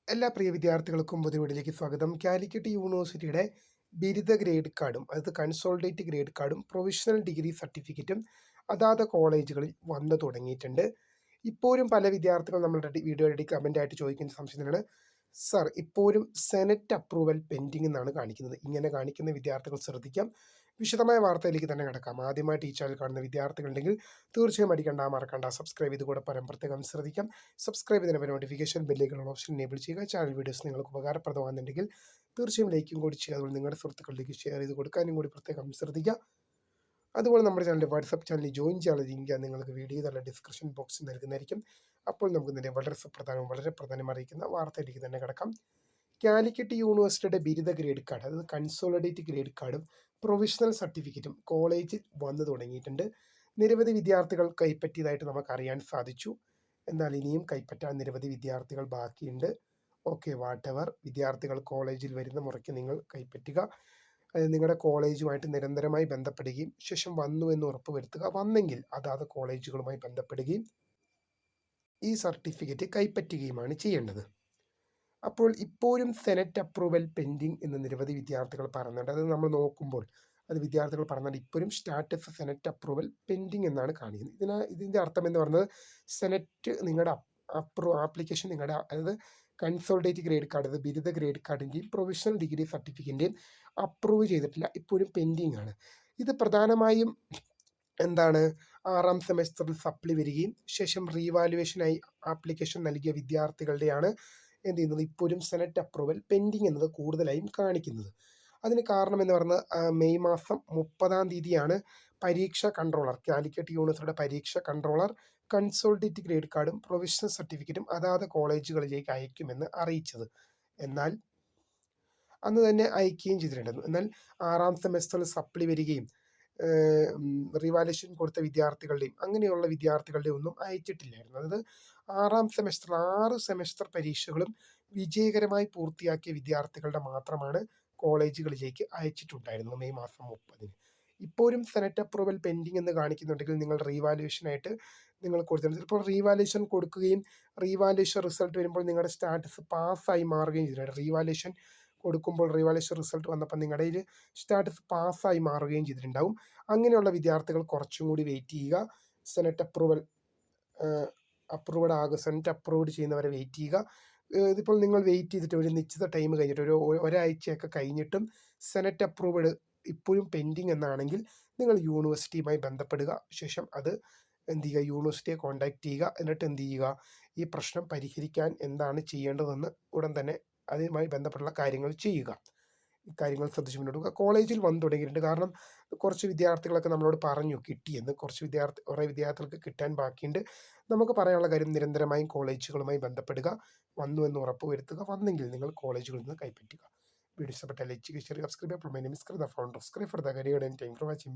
എല്ലാ പ്രിയ വിദ്യാർത്ഥികൾക്കും പുതിയ വീഡിയോയിലേക്ക് സ്വാഗതം. കാലിക്കറ്റ് യൂണിവേഴ്സിറ്റിയുടെ ബിരുദ ഗ്രേഡ് കാർഡും അത് കൺസോൾഡേറ്റ് ഗ്രേഡ് കാർഡും പ്രൊവിഷണൽ ഡിഗ്രി സർട്ടിഫിക്കറ്റും അതാത് കോളേജുകളിൽ വന്നു തുടങ്ങിയിട്ടുണ്ട്. ഇപ്പോഴും പല വിദ്യാർത്ഥികൾ നമ്മളുടെ വീഡിയോയുടെ കമൻ്റായിട്ട് ചോദിക്കുന്ന സംശയം തന്നെയാണ്, സർ ഇപ്പോഴും സെനറ്റ് അപ്രൂവൽ പെൻഡിങ് എന്നാണ് കാണിക്കുന്നത്. ഇങ്ങനെ കാണിക്കുന്ന വിദ്യാർത്ഥികൾ ശ്രദ്ധിക്കാം. വിശദമായ വാർത്തയിലേക്ക് തന്നെ കിടക്കാം. ആദ്യമായിട്ട് ഈ ചാനൽ കാണുന്ന വിദ്യാർത്ഥികളുണ്ടെങ്കിൽ തീർച്ചയായും മറക്കണ്ട സബ്സ്ക്രൈബ് ചെയ്ത് കൂടെ പ്രത്യേകം ശ്രദ്ധിക്കാം. സബ്സ്ക്രൈബ് ചെയ്തതിന് നോട്ടിഫിക്കേഷൻ ബെല്ലിലേക്കുള്ള ഓപ്ഷൻ എനേബിൾ ചെയ്യുക. ചാനൽ വീഡിയോസ് നിങ്ങൾക്ക് ഉപകാരപ്രദമാകുന്നുണ്ടെങ്കിൽ തീർച്ചയായും ലൈക്കും കൂടി ചെയ്യുക. അതുപോലെ നിങ്ങളുടെ സുഹൃത്തുക്കളിലേക്ക് ഷെയർ ചെയ്ത് കൊടുക്കാനും കൂടി പ്രത്യേകം ശ്രദ്ധിക്കുക. അതുപോലെ നമ്മുടെ ചാനലിൻ്റെ വാട്സപ്പ് ചാനലിൽ ജോയിൻ ചെയ്യാനുള്ള ലിങ്ക് നിങ്ങൾക്ക് വീഡിയോ നല്ല ഡിസ്ക്രിപ്ഷൻ ബോക്സിൽ നൽകുന്നതായിരിക്കും. അപ്പോൾ നമുക്ക് ഇതിൻ്റെ വളരെ പ്രധാനം അറിയിക്കുന്ന വാർത്തയിലേക്ക് തന്നെ കിടക്കാം. കാലിക്കറ്റ് യൂണിവേഴ്സിറ്റിയുടെ ബിരുദ ഗ്രേഡ് കാർഡ്, അതായത് കൺസോളിഡേറ്റ് ഗ്രേഡ് കാർഡും പ്രൊവിഷണൽ സർട്ടിഫിക്കറ്റും കോളേജിൽ വന്നു തുടങ്ങിയിട്ടുണ്ട്. നിരവധി വിദ്യാർത്ഥികൾ കൈപ്പറ്റിയതായിട്ട് നമുക്ക് അറിയാൻ സാധിച്ചു. എന്നാൽ ഇനിയും കൈപ്പറ്റാൻ നിരവധി വിദ്യാർത്ഥികൾ ബാക്കിയുണ്ട്. ഓക്കെ, വാട്ടെവർ, വിദ്യാർത്ഥികൾ കോളേജിൽ വരുന്ന മുറയ്ക്ക് നിങ്ങൾ കൈപ്പറ്റുക. നിങ്ങളുടെ കോളേജുമായിട്ട് നിരന്തരമായി ബന്ധപ്പെടുകയും ശേഷം വന്നു എന്ന് ഉറപ്പുവരുത്തുക. വന്നെങ്കിൽ അതാത് കോളേജുകളുമായി ബന്ധപ്പെടുകയും ഈ സർട്ടിഫിക്കറ്റ് കൈപ്പറ്റുകയുമാണ് ചെയ്യേണ്ടത്. അപ്പോൾ ഇപ്പോഴും സെനറ്റ് അപ്രൂവൽ പെൻഡിങ് എന്ന് നിരവധി വിദ്യാർത്ഥികൾ പറയുന്നുണ്ട്. അത് നമ്മൾ നോക്കുമ്പോൾ അത് വിദ്യാർത്ഥികൾ പറഞ്ഞാൽ ഇപ്പോഴും സ്റ്റാറ്റസ് സെനറ്റ് അപ്രൂവൽ പെൻഡിങ് എന്നാണ് കാണിക്കുന്നത്. ഇതിൻ്റെ അർത്ഥം എന്ന് പറയുന്നത് സെനറ്റ് നിങ്ങളുടെ ആപ്ലിക്കേഷൻ നിങ്ങളുടെ, അതായത് കൺസോൾഡേറ്റ് ഗ്രേഡ് കാർഡ്, അത് ബിരുദ ഗ്രേഡ് കാർഡിൻ്റെയും പ്രൊവിഷണൽ ഡിഗ്രി സർട്ടിഫിക്കറ്റിൻ്റെയും അപ്രൂവ് ചെയ്തിട്ടില്ല, ഇപ്പോഴും പെൻഡിങ് ആണ്. ഇത് പ്രധാനമായും എന്താണ്, 6ാം സെമസ്റ്ററിൽ സപ്ലി വരികയും ശേഷം റീവാലുവേഷനായി ആപ്ലിക്കേഷൻ നൽകിയ വിദ്യാർത്ഥികളുടെയാണ് എന്ത് ചെയ്യുന്നത്, ഇപ്പോഴും സെനറ്റ് അപ്രൂവൽ പെൻഡിങ് എന്നത് കൂടുതലായും കാണിക്കുന്നത്. അതിന് കാരണം എന്ന് പറയുന്നത് മെയ് മാസം 30-ാം തീയതിയാണ് പരീക്ഷ കൺട്രോളർ, കാലിക്കറ്റ് യൂണിവേഴ്സിറ്റിയുടെ പരീക്ഷ കൺട്രോളർ കൺസോൾഡേറ്റ് ഗ്രേഡ് കാർഡും പ്രൊവിഷണൽ സർട്ടിഫിക്കറ്റും അതാത് കോളേജുകളിലേക്ക് അയക്കുമെന്ന് അറിയിച്ചത്. എന്നാൽ അന്ന് തന്നെ അയക്കുകയും ചെയ്തിട്ടുണ്ടായിരുന്നു. എന്നാൽ 6ാം സെമസ്റ്ററിൽ സപ്ലി വരികയും റിവാലുവേഷൻ കൊടുത്ത വിദ്യാർത്ഥികളുടെയും അങ്ങനെയുള്ള വിദ്യാർത്ഥികളുടെയും ഒന്നും അയച്ചിട്ടില്ലായിരുന്നു. അതായത് 6ാം സെമസ്റ്റർ 6 സെമസ്റ്റർ പരീക്ഷകളും വിജയകരമായി പൂർത്തിയാക്കിയ വിദ്യാർത്ഥികളുടെ മാത്രമാണ് കോളേജുകളിലേക്ക് അയച്ചിട്ടുണ്ടായിരുന്നത് മെയ് മാസം 30-ന്. ഇപ്പോഴും സെനറ്റ് അപ്രൂവൽ പെൻഡിങ് എന്ന് കാണിക്കുന്നുണ്ടെങ്കിൽ നിങ്ങൾ റീവാലുവേഷനായിട്ട് നിങ്ങൾ കൊടുത്തിട്ടുണ്ട്. ചിലപ്പോൾ റീവാലുവേഷൻ കൊടുക്കുകയും റീവാലുവേഷൻ റിസൾട്ട് വരുമ്പോൾ നിങ്ങളുടെ സ്റ്റാറ്റസ് പാസ്സായി മാറുകയും ചെയ്തിട്ടുണ്ട്. റീവാലുവേഷൻ കൊടുക്കുമ്പോൾ റിവാലുവേഷൻ റിസൾട്ട് വന്നപ്പോൾ നിങ്ങളുടെ സ്റ്റാറ്റസ് പാസ്സായി മാറുകയും ചെയ്തിട്ടുണ്ടാവും. അങ്ങനെയുള്ള വിദ്യാർത്ഥികൾ കുറച്ചും കൂടി വെയിറ്റ് ചെയ്യുക. സെനറ്റ് സെനറ്റ് അപ്രൂവ്ഡ് ചെയ്യുന്നവരെ വെയിറ്റ് ചെയ്യുക. ഇതിപ്പോൾ നിങ്ങൾ വെയിറ്റ് ചെയ്തിട്ട് ഒരു നിശ്ചിത ടൈം കഴിഞ്ഞിട്ട് ഒരാഴ്ചയൊക്കെ കഴിഞ്ഞിട്ടും സെനറ്റ് അപ്രൂവ്ഡ് ഇപ്പോഴും പെൻഡിങ് എന്നാണെങ്കിൽ നിങ്ങൾ യൂണിവേഴ്സിറ്റിയുമായി ബന്ധപ്പെടുക. ശേഷം അത് എന്ത് ചെയ്യുക, യൂണിവേഴ്സിറ്റിയെ കോൺടാക്ട് ചെയ്യുക. എന്നിട്ട് എന്ത് ചെയ്യുക, ഈ പ്രശ്നം പരിഹരിക്കാൻ എന്താണ് ചെയ്യേണ്ടതെന്ന് ഉടൻ തന്നെ അതുമായി ബന്ധപ്പെട്ടുള്ള കാര്യങ്ങൾ ചെയ്യുക. കാര്യങ്ങൾ ശ്രദ്ധിച്ച് മുന്നോട്ട് പോകുക. കോളേജിൽ വന്നു തുടങ്ങിയിട്ടുണ്ട്. കാരണം കുറച്ച് വിദ്യാർത്ഥികളൊക്കെ നമ്മളോട് പറഞ്ഞു കിട്ടിയെന്ന്. കുറേ വിദ്യാർത്ഥികൾക്ക് കിട്ടാൻ ബാക്കിയുണ്ട്. നമുക്ക് പറയാനുള്ള കാര്യം, നിരന്തരമായും കോളേജുകളുമായി ബന്ധപ്പെടുക, വന്നു എന്ന് ഉറപ്പുവരുത്തുക. വന്നെങ്കിൽ നിങ്ങൾ കോളേജുകളിൽ നിന്ന് കൈപ്പറ്റുക. വീഡിയോ ഇഷ്ടപ്പെട്ടാൽ ലൈക്ക് ചെയ്യുക, സബ്സ്ക്രൈബ് ചെയ്യുക. My name is Krita, founder of scribe for the career and time for watching.